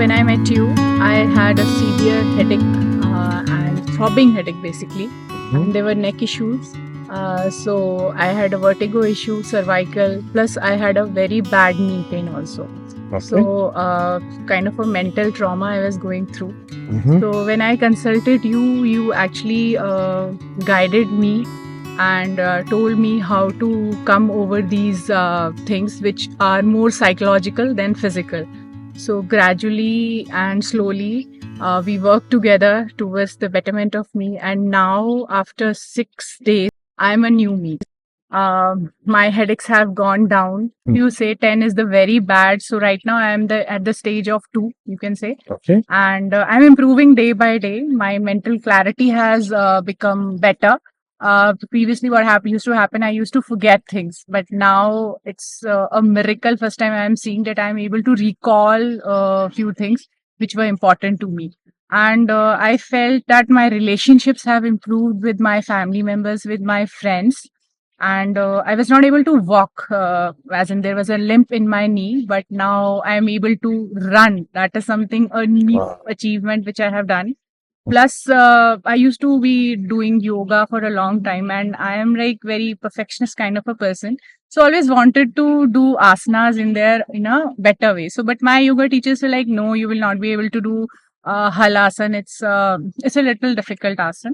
when I met you, I had a severe headache and throbbing headache basically. And there were neck issues. So I had a vertigo issue, cervical, plus I had a very bad knee pain also. So kind of a mental trauma I was going through. So when I consulted you, you actually guided me and told me how to come over these things which are more psychological than physical. So gradually and slowly, we worked together towards the betterment of me. And now, after 6 days, I'm a new me. My headaches have gone down. You say 10 is the very bad. So right now I'm at the stage of 2, you can say. Okay. And I'm improving day by day. My mental clarity has become better. Previously what used to happen, I used to forget things, but now it's a miracle. First time I'm seeing that I'm able to recall a few things which were important to me. And I felt that my relationships have improved with my family members, with my friends. And I was not able to walk, as in there was a limp in my knee, but now I am able to run. That is something, a new achievement which I have done. Plus, I used to be doing yoga for a long time, and I am like very perfectionist kind of a person. So always wanted to do asanas in a better way. So, but my yoga teachers were like, no, you will not be able to do halasana. It's a little difficult asana.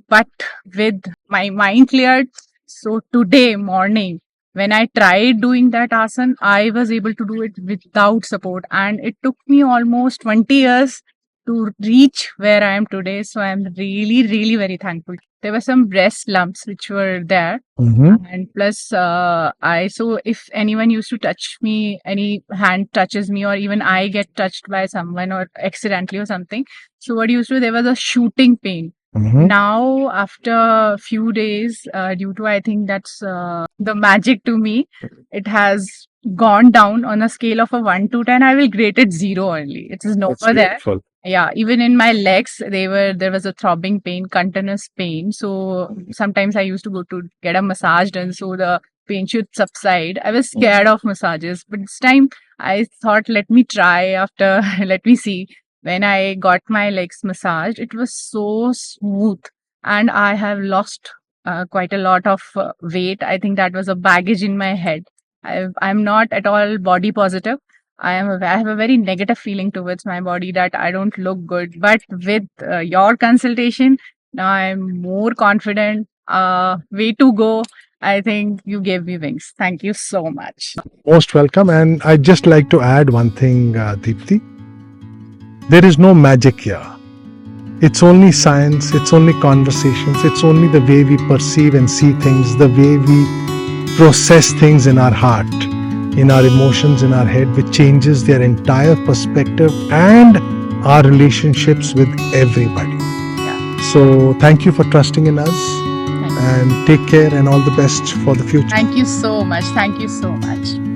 But with my mind cleared, so today morning, when I tried doing that asana, I was able to do it without support, and it took me almost 20 years to reach where I am today. So I'm really, really very thankful. There were some breast lumps which were there. And plus, so if anyone used to touch me, any hand touches me, or even I get touched by someone or accidentally or something. So what used to, there was a shooting pain. Now, after a few days, due to, I think that's the magic to me, it has gone down on a scale of a 1 to 10. I will grade it 0 only. It is no more there. Yeah, even in my legs, there was a throbbing pain, continuous pain. So sometimes I used to go to get a massage done so the pain should subside. I was scared of massages, but this time I thought, let me try after, let me see. When I got my legs massaged, it was so smooth, and I have lost quite a lot of weight. I think that was a baggage in my head. I'm not at all body positive. I have a very negative feeling towards my body that I don't look good. But with your consultation, now I'm more confident. Way to go. I think you gave me wings. Thank you so much. Most welcome. And I'd just like to add one thing, Deepthi. There is no magic here. It's only science, it's only conversations, it's only the way we perceive and see things, the way we process things in our heart, in our emotions, in our head, which changes their entire perspective and our relationships with everybody. So thank you for trusting in us, and take care and all the best for the future. Thank you so much. Thank you so much.